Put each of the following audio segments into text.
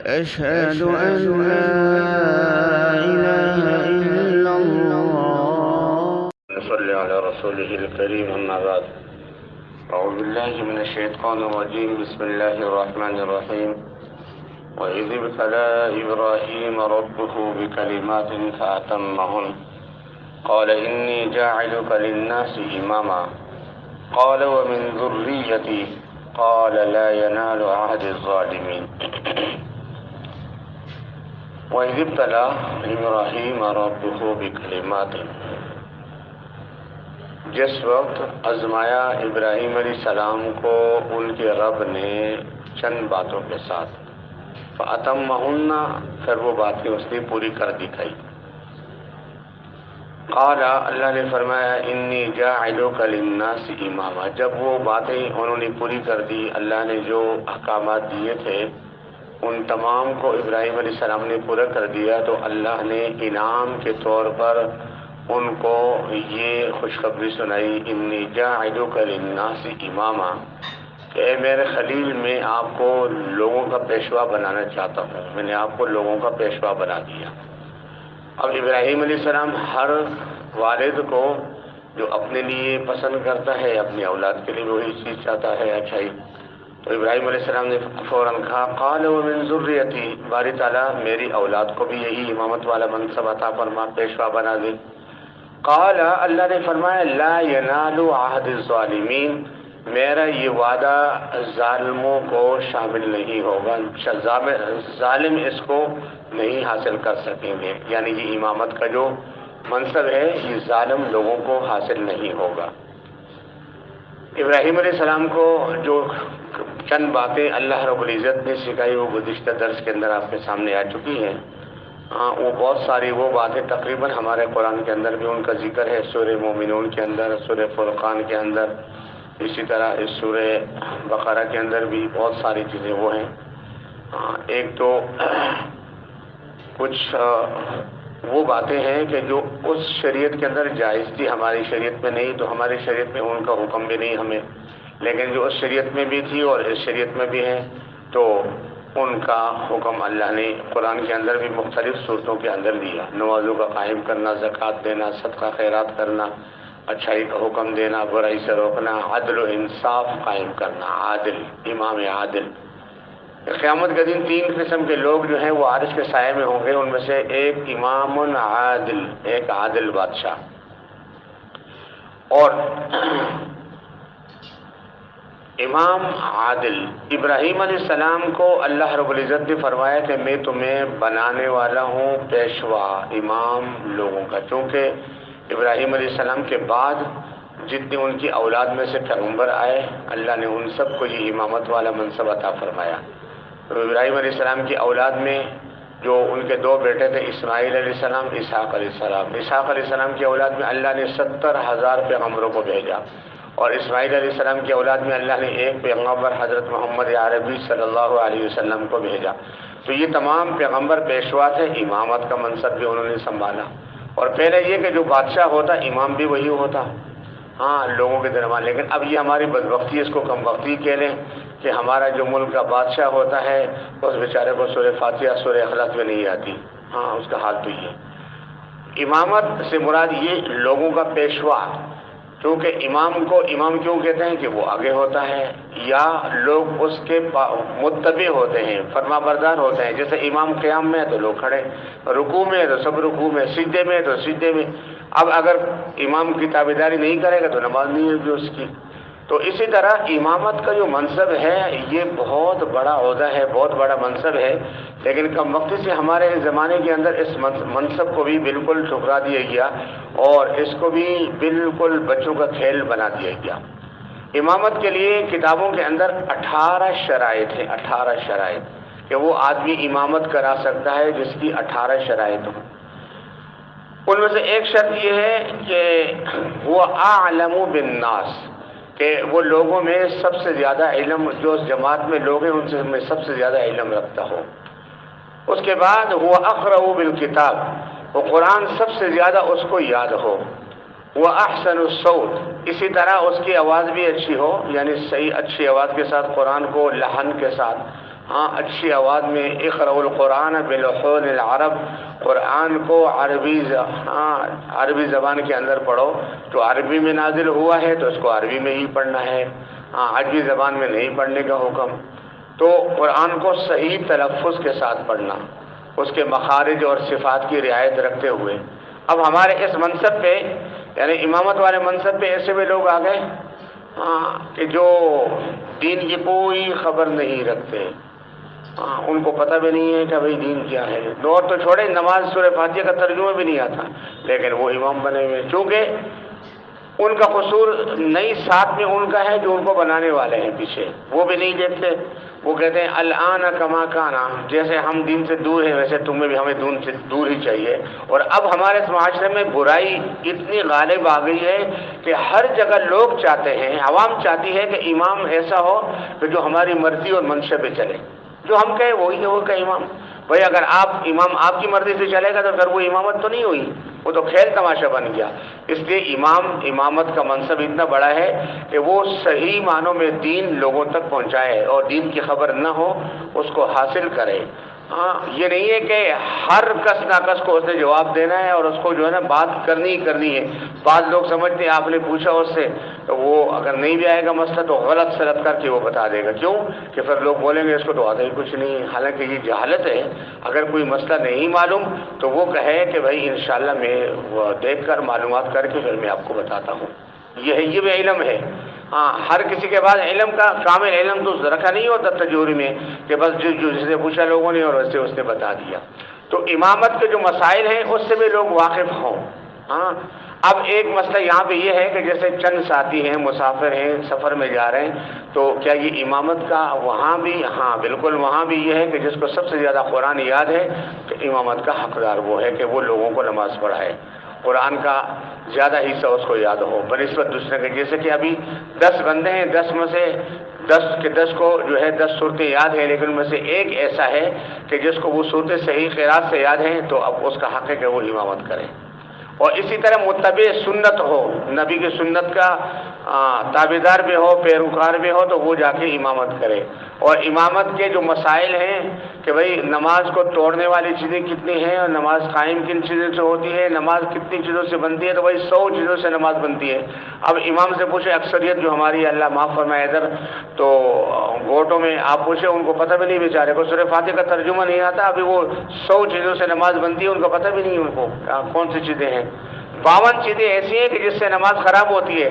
أشهد أن لا إله إلا الله. نصلي على رسوله الكريم. أما بعد، أعوذ بالله من الشيطان الرجيم. بسم الله الرحمن الرحيم. وإذ ابتلى إبراهيم ربه بكلمات فأتمهن قال إني جاعلك للناس إماما قال ومن ذريتي قال لا ينال عهد الظالمين. وإذ ابتلى إبراهيم ربه بكلمات، جس وقت آزمایا ابراہیم علیہ السلام کو ان کے رب نے چند باتوں کے ساتھ، فَأَتَمَّهُنَّ، پھر وہ باتیں اس نے پوری کر دکھائی. قال، اللہ نے فرمایا، انی جاعلک للناس اماما. جب وہ باتیں انہوں نے پوری کر دی، اللہ نے جو احکامات دیے تھے ان تمام کو ابراہیم علیہ السلام نے پورا کر دیا، تو اللہ نے انعام کے طور پر ان کو یہ خوشخبری سنائی، انی جاعلک للناس اماما، کہ اے میرے خلیل، میں آپ کو لوگوں کا پیشوا بنانا چاہتا ہوں، میں نے آپ کو لوگوں کا پیشوا بنا دیا. اب ابراہیم علیہ السلام ہر والد کو جو اپنے لیے پسند کرتا ہے اپنی اولاد کے لیے وہی چیز چاہتا ہے، اچھائی. تو ابراہیم علیہ السلام نے فوراً کہا، قال ومن ذریتی، باری تعالیٰ میری اولاد کو بھی یہی امامت والا منصب عطا فرما، پیشوا بنا دے. قال، اللہ نے فرمایا، لا ینال عہد الظالمین، میرا یہ وعدہ ظالموں کو شامل نہیں ہوگا، ظالم اس کو نہیں حاصل کر سکیں گے. یعنی یہ امامت کا جو منصب ہے یہ ظالم لوگوں کو حاصل نہیں ہوگا. ابراہیم علیہ السلام کو جو چند باتیں اللہ رب العزت نے سکھائی وہ گزشتہ درس کے اندر آپ کے سامنے آ چکی ہیں. وہ بہت ساری وہ باتیں تقریباً ہمارے قرآن کے اندر بھی ان کا ذکر ہے، سورہ مومنون کے اندر، سورہ فرقان کے اندر، اسی طرح اس سورہ بقرہ کے اندر بھی بہت ساری چیزیں وہ ہیں. ایک تو کچھ وہ باتیں ہیں کہ جو اس شریعت کے اندر جائز تھی، ہماری شریعت میں نہیں، تو ہماری شریعت میں ان کا حکم بھی نہیں ہمیں، لیکن جو اس شریعت میں بھی تھی اور اس شریعت میں بھی ہیں تو ان کا حکم اللہ نے قرآن کے اندر بھی مختلف صورتوں کے اندر دیا. نمازوں کا قائم کرنا، زکوٰۃ دینا، صدقہ خیرات کرنا، اچھائی کا حکم دینا، برائی سے روکنا، عدل و انصاف قائم کرنا، عادل، امام عادل. قیامت کے دن تین قسم کے لوگ جو ہیں وہ عرش کے سائے میں ہوں گے، ان میں سے ایک امام عادل، ایک عادل بادشاہ. اور امام عادل، ابراہیم علیہ السلام کو اللہ رب العزت نے فرمایا کہ میں تمہیں بنانے والا ہوں پیشوا، امام لوگوں کا. چونکہ ابراہیم علیہ السلام کے بعد جتنے ان کی اولاد میں سے پیغمبر آئے، اللہ نے ان سب کو یہ امامت والا منصب عطا فرمایا. تو ابراہیم علیہ السلام کی اولاد میں جو ان کے دو بیٹے تھے، اسماعیل علیہ السلام، اسحاق علیہ السلام. اسحاق علیہ السلام کی اولاد میں اللہ نے 70,000 پیغمبروں کو بھیجا، اور اسماعیل علیہ السلام کی اولاد میں اللہ نے ایک پیغمبر حضرت محمد عربی صلی اللہ علیہ وسلم کو بھیجا. تو یہ تمام پیغمبر پیشوا تھے، امامت کا منصب بھی انہوں نے سنبھالا. اور پہلے یہ کہ جو بادشاہ ہوتا امام بھی وہی ہوتا، لوگوں کے درمیان. لیکن اب یہ ہماری بدبختی، اس کو کم بختی کہہ لیں کہ ہمارا جو ملک کا بادشاہ ہوتا ہے اس بیچارے کو سورہ فاتحہ، سورہ اخلاص میں نہیں آتی. اس کا حال تو یہ. امامت سے مراد یہ لوگوں کا پیشوا. کیونکہ امام کو امام کیوں کہتے ہیں کہ وہ آگے ہوتا ہے، یا لوگ اس کے متبع ہوتے ہیں، فرما بردار ہوتے ہیں. جیسے امام قیام میں ہے تو لوگ کھڑے، رکوع میں ہے تو سب رکوع میں، سجدے میں ہے تو سجدے میں. اب اگر امام کی تابعداری نہیں کرے گا تو نماز نہیں ہوگی اس کی. تو اسی طرح امامت کا جو منصب ہے یہ بہت بڑا عہدہ ہے، بہت بڑا منصب ہے. لیکن کم وقتی سے ہمارے زمانے کے اندر اس منصب کو بھی بالکل ٹھکرا دیا گیا اور اس کو بھی بالکل بچوں کا کھیل بنا دیا گیا. امامت کے لیے کتابوں کے اندر 18 شرائط ہیں، 18 شرائط کہ وہ آدمی امامت کرا سکتا ہے جس کی 18 شرائط ہوں. ان میں سے ایک شرط یہ ہے کہ وہ اعلم بالناس، کہ وہ لوگوں میں سب سے زیادہ علم، جو اس جماعت میں لوگ ہیں ان سے میں سب سے زیادہ علم رکھتا ہو. اس کے بعد وہ اقرأ بالکتاب، وہ قرآن سب سے زیادہ اس کو یاد ہو. وہ احسن الصوت، اسی طرح اس کی آواز بھی اچھی ہو، یعنی صحیح اچھی آواز کے ساتھ قرآن کو لحن کے ساتھ ہاں اچھی آواز میں اقرأوا القرآن بلحون العرب، قرآن کو عربی زبان کے اندر پڑھو، تو عربی میں نازل ہوا ہے تو اس کو عربی میں ہی پڑھنا ہے، عربی زبان میں نہیں پڑھنے کا حکم۔ تو قرآن کو صحیح تلفظ کے ساتھ پڑھنا، اس کے مخارج اور صفات کی رعایت رکھتے ہوئے۔ اب ہمارے اس منصب پہ، یعنی امامت والے منصب پہ ایسے بھی لوگ آ گئے کہ جو دین کی کوئی خبر نہیں رکھتے، ان کو پتہ بھی نہیں ہے کہ بھئی دین کیا ہے، دور تو چھوڑے نماز سورہ فاتحہ کا ترجمہ بھی نہیں آتا، لیکن وہ امام بنے ہوئے، چونکہ ان کا قصور نہیں ساتھ میں ان کا ہے جو ان کو بنانے والے ہیں پیچھے، وہ بھی نہیں دیکھتے، وہ کہتے ہیں الآن کما کانا، جیسے ہم دین سے دور ہیں ویسے تمہیں بھی ہمیں دین سے دور ہی چاہیے۔ اور اب ہمارے اس معاشرے میں برائی اتنی غالب آ گئی ہے کہ ہر جگہ لوگ چاہتے ہیں، عوام چاہتی ہے کہ امام ایسا ہو کہ جو ہماری مرضی اور منشا پہ چلے، جو ہم کہیں وہی ہے وہ کا امام۔ بھئی اگر امام آپ کی مرضی سے چلے گا تو پھر وہ امامت تو نہیں ہوئی، وہ تو کھیل تماشا بن گیا۔ اس لیے امامت کا منصب اتنا بڑا ہے کہ وہ صحیح معنوں میں دین لوگوں تک پہنچائے اور دین کی خبر نہ ہو اس کو حاصل کرے۔ یہ نہیں ہے کہ ہر کس ناکس کو اس نے جواب دینا ہے اور اس کو جو ہے نا بات کرنی ہے۔ بعض لوگ سمجھتے ہیں آپ نے پوچھا اس سے تو وہ اگر نہیں بھی آئے گا مسئلہ تو غلط سلط کر کے وہ بتا دے گا، کیوں کہ پھر لوگ بولیں گے اس کو تو آتا ہی کچھ نہیں ہے، حالانکہ یہ جہالت ہے۔ اگر کوئی مسئلہ نہیں معلوم تو وہ کہے کہ بھائی انشاءاللہ میں وہ دیکھ کر معلومات کر کے پھر میں آپ کو بتاتا ہوں۔ یہ بھی علم ہے۔ ہر کسی کے بعد علم کا کامل علم تو رکھا نہیں ہوتا تجوری میں کہ بس جو جسے پوچھا لوگوں نے اور ویسے اس نے بتا دیا۔ تو امامت کے جو مسائل ہیں اس سے بھی لوگ واقف ہوں۔ اب ایک مسئلہ یہاں پہ یہ ہے کہ جیسے چند ساتھی ہیں، مسافر ہیں، سفر میں جا رہے ہیں، تو کیا یہ امامت کا وہاں بھی؟ ہاں بالکل، وہاں بھی یہ ہے کہ جس کو سب سے زیادہ قرآن یاد ہے کہ امامت کا حقدار وہ ہے کہ وہ لوگوں کو نماز پڑھائے، قرآن کا زیادہ حصہ اس کو یاد ہو بنسبت دوسرے کے۔ جیسے کہ ابھی 10 بندے ہیں، 10 میں سے 10 کو جو ہے 10 صورتیں یاد ہیں، لیکن ان میں سے ایک ایسا ہے کہ جس کو وہ صورتیں صحیح قرات سے یاد ہیں، تو اب اس کا حق ہے کہ وہ امامت کرے۔ اور اسی طرح متبع سنت ہو، نبی کی سنت کا تابعدار بھی ہو، پیروکار بھی ہو، تو وہ جا کے امامت کرے۔ اور امامت کے جو مسائل ہیں کہ بھئی نماز کو توڑنے والی چیزیں کتنی ہیں اور نماز قائم کن چیزوں سے ہوتی ہے، نماز کتنی چیزوں سے بنتی ہے، تو بھئی 100 چیزوں سے نماز بنتی ہے۔ اب امام سے پوچھے، اکثریت جو ہماری اللہ معاف فرمائے ادھر تو گوٹوں میں آپ پوچھے ان کو پتہ بھی نہیں بیچارے کو، سورہ فاتحہ کا ترجمہ نہیں آتا، ابھی وہ 100 چیزوں سے نماز بنتی ہے ان کو پتہ بھی نہیں ان کو کون سی چیزیں ہیں۔ 52 چیزیں ایسی ہیں کہ جس سے نماز خراب ہوتی ہے،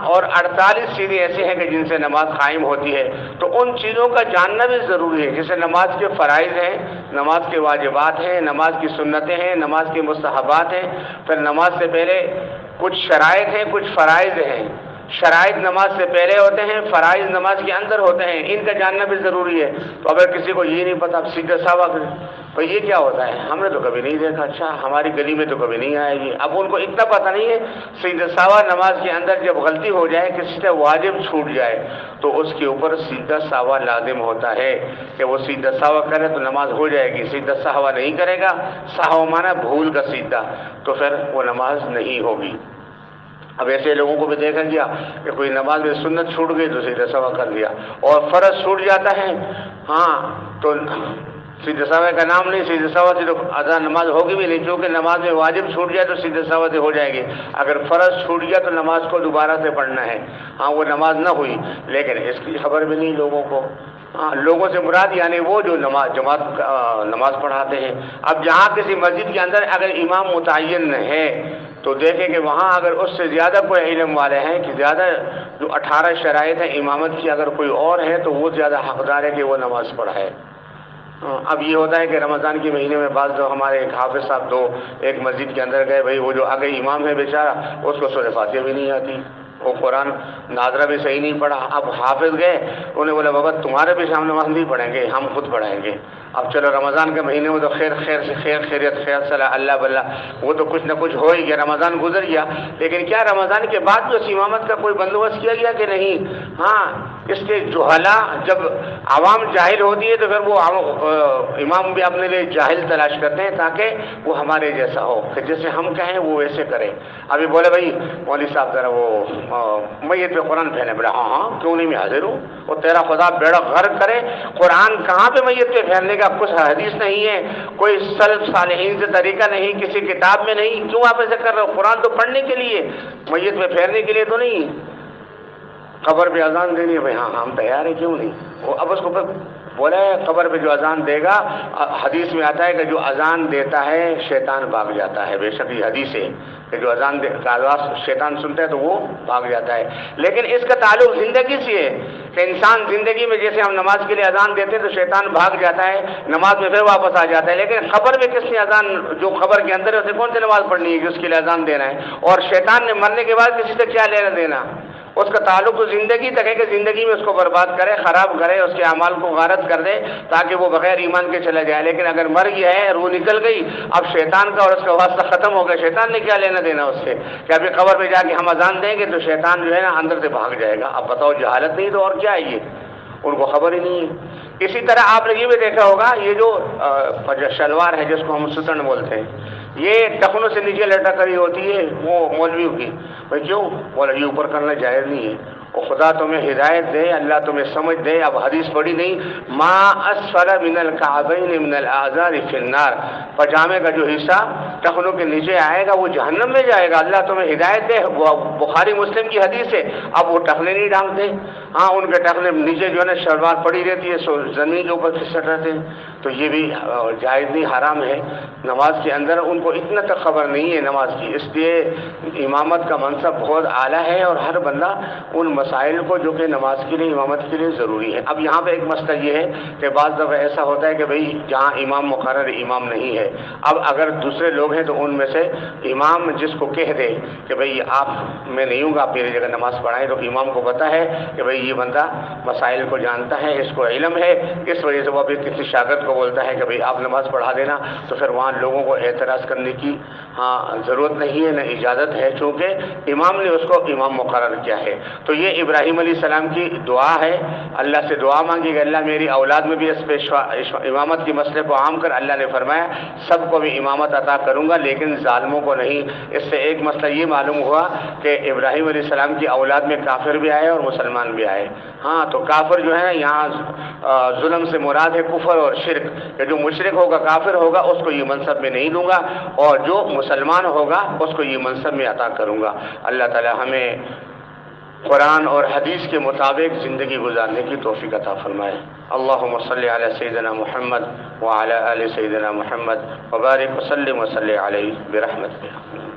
اور 48 چیزیں ایسی ہیں کہ جن سے نماز قائم ہوتی ہے۔ تو ان چیزوں کا جاننا بھی ضروری ہے، جیسے نماز کے فرائض ہیں، نماز کے واجبات ہیں، نماز کی سنتیں ہیں، نماز کے مستحبات ہیں، پھر نماز سے پہلے کچھ شرائط ہیں، کچھ فرائض ہیں۔ شرائط نماز سے پہلے ہوتے ہیں، فرائض نماز کے اندر ہوتے ہیں، ان کا جاننا بھی ضروری ہے۔ تو اگر کسی کو یہ نہیں پتا، سیدھا ساوا بھئی یہ کیا ہوتا ہے، ہم نے تو کبھی نہیں دیکھا، اچھا ہماری گلی میں تو کبھی نہیں آئے گی۔ اب ان کو اتنا پتہ نہیں ہے، سیدھا ساوا نماز کے اندر جب غلطی ہو جائے، کسی سے واجب چھوٹ جائے تو اس کے اوپر سیدھا ساوا لازم ہوتا ہے کہ وہ سیدھا ساوا کرے تو نماز ہو جائے گی۔ سیدھا ساوا نہیں کرے گا، ساوا مانا بھول کا سیدھا، تو پھر وہ نماز نہیں ہوگی۔ اب ایسے لوگوں کو بھی دیکھا گیا کہ کوئی نماز میں سنت چھوٹ گئی تو سیدھا سوا کر لیا، اور فرض چھوٹ جاتا ہے تو سیدھا سوا کا نام نہیں، سیدھا سوا سے تو ادا نماز ہوگی بھی نہیں، کیونکہ نماز میں واجب چھوٹ جائے تو سیدھا سوا سے ہو جائے گی۔ اگر فرض چھوٹ گیا تو نماز کو دوبارہ سے پڑھنا ہے، وہ نماز نہ ہوئی، لیکن اس کی خبر بھی نہیں لوگوں کو۔ لوگوں سے مراد یعنی وہ جو نماز پڑھاتے ہیں۔ اب جہاں کسی مسجد کے اندر اگر امام متعین ہے تو دیکھیں کہ وہاں اگر اس سے زیادہ کوئی علم والے ہیں کہ زیادہ جو 18 شرائط ہیں امامت کی اگر کوئی اور ہے تو وہ زیادہ حقدار ہے کہ وہ نماز پڑھائے۔ اب یہ ہوتا ہے کہ رمضان کے مہینے میں بعض جو ہمارے ایک حافظ صاحب ایک مسجد کے اندر گئے، بھئی وہ جو آگے امام ہے بیچارہ اس کو سورہ فاتحہ بھی نہیں آتی، وہ قرآن ناظرہ بھی صحیح نہیں پڑھا۔ اب حافظ گئے، انہیں بولا بابا تمہارے پیچھے ہم نماز نہیں پڑھیں گے، ہم خود پڑھائیں گے۔ اب چلو رمضان کے مہینے میں تو خیر سے خیریت خیر صلاح اللہ بلّہ وہ تو کچھ نہ کچھ ہو ہی گیا، رمضان گزر گیا، لیکن کیا رمضان کے بعد جو اس امامت کا کوئی بندوبست کیا گیا کہ نہیں؟ اس کے جہلا جب عوام جاہل ہوتی ہے تو پھر وہ امام بھی اپنے لیے جاہل تلاش کرتے ہیں تاکہ وہ ہمارے جیسا ہو کہ جیسے ہم کہیں وہ ویسے کرے. ابھی بولے بھائی مولوی صاحب ذرا وہ میت پہ قرآن پھیلے. بولا ہاں ہاں کیوں نہیں, میں حاضر ہوں. وہ تیرا خدا بیڑا غرق کرے. قرآن کہاں پہ میت پہ پھیلنے کا کچھ حدیث نہیں ہے, کوئی سلف صالحین سے طریقہ نہیں, کسی کتاب میں نہیں. کیوں آپ ایسے کر رہے ہو؟ قرآن تو پڑھنے کے لیے, میت پہ پھیلنے کے لیے تو نہیں. قبر پہ اذان دینی ہے, بھائی ہاں ہم تیار ہیں, کیوں نہیں. وہ اب اس کو بولا ہے قبر پہ جو اذان دے گا, حدیث میں آتا ہے کہ جو اذان دیتا ہے شیطان بھاگ جاتا ہے. بے شک یہ حدیث ہے کہ جو اذان کا آواز شیطان سنتا ہے تو وہ بھاگ جاتا ہے. لیکن اس کا تعلق زندگی سے ہے کہ انسان زندگی میں جیسے ہم نماز کے لیے اذان دیتے ہیں تو شیطان بھاگ جاتا ہے, نماز میں پھر واپس آ جاتا ہے. لیکن قبر میں کس نے اذان, جو قبر کے اندر ہے اسے کون سی نماز پڑھنی ہے کہ اس کے لیے اذان دینا ہے؟ اور شیطان نے مرنے کے بعد کسی سے کیا لینا دینا؟ اس کا تعلق تو زندگی تک ہے کہ زندگی میں اس کو برباد کرے, خراب کرے, اس کے اعمال کو غارت کر دے تاکہ وہ بغیر ایمان کے چلا جائے. لیکن اگر مر گیا ہے, روح نکل گئی, اب شیطان کا اور اس کا واسطہ ختم ہو گیا. شیطان نے کیا لینا دینا اس سے کہ ابھی قبر پہ جا کے ہم اذان دیں گے تو شیطان جو ہے نا اندر سے بھاگ جائے گا. اب بتاؤ جہالت نہیں تو اور کیا ہے, یہ ان کو خبر ہی نہیں ہے. اسی طرح آپ نے یہ بھی دیکھا ہوگا, یہ جو شلوار ہے جس کو ہم ستن بولتے ہیں, یہ ٹخنوں سے نیچے لٹک کری ہوتی ہے وہ مولویوں کی. بھائی کیوں؟ بولا یہ اوپر کرنا جائز نہیں ہے. اور خدا تمہیں ہدایت دے, اللہ تمہیں سمجھ دے. اب حدیث پڑھی نہیں, ما اسفل من الکعبین من الاعذار فی النار, پجامے کا جو حصہ ٹخنوں کے نیچے آئے گا وہ جہنم میں جائے گا. اللہ تمہیں ہدایت دے. بخاری مسلم کی حدیث ہے. اب وہ ٹخنے نہیں ڈھانگتے, ہاں ان کے ٹخنے نیچے جو ہے نا شلوار پڑی رہتی ہے, زمین کے اوپر پھسٹ رہتے ہیں. تو یہ بھی جائز نہیں, حرام ہے. نماز کے اندر ان کو اتنا تک خبر نہیں ہے نماز کی, اس لیے امامت کا منصب بہت اعلیٰ ہے اور ہر بندہ ان مسائل کو جو کہ نماز کے لیے امامت کے لیے ضروری ہے. اب یہاں پہ ایک مسئلہ یہ ہے کہ بعض دفعہ ایسا ہوتا ہے کہ بھئی جہاں امام مقرر امام نہیں ہے, اب اگر دوسرے لوگ ہیں تو ان میں سے امام جس کو کہہ دے کہ بھئی آپ, میں نہیں ہوں گا, آپ میری جگہ نماز پڑھائیں, تو امام کو پتہ ہے کہ بھئی یہ بندہ مسائل کو جانتا ہے, اس کو علم ہے, اس وجہ سے وہ ابھی کسی شاگرد کو بولتا ہے کہ بھئی آپ نماز پڑھا دینا. تو پھر وہاں لوگوں کو اعتراض کرنے کی ضرورت نہیں ہے, نہ اجازت ہے, چونکہ امام نے اس کو امام مقرر کیا ہے. تو یہ ابراہیم علیہ السلام کی دعا ہے, اللہ سے دعا مانگی کہ اللہ میری اولاد میں بھی اس پہ امامت کے مسئلے کو عام کر. اللہ نے فرمایا سب کو بھی امامت عطا کروں گا لیکن ظالموں کو نہیں. اس سے ایک مسئلہ یہ معلوم ہوا کہ ابراہیم علیہ السلام کی اولاد میں کافر بھی آئے اور مسلمان بھی آئے. ہاں, تو کافر جو ہے یہاں ظلم سے مراد ہے کفر اور شرک, کہ جو مشرک ہوگا, کافر ہوگا, اس کو یہ منصب میں نہیں دوں گا, اور جو مسلمان ہوگا اس کو یہ منصب میں عطا کروں گا. اللہ تعالی ہمیں قرآن اور حدیث کے مطابق زندگی گزارنے کی توفیق عطا فرمائے. اللہم صلی علی سیدنا محمد وعلی آل سیدنا محمد وبارک وسلم وصلی علیہ برحمتک.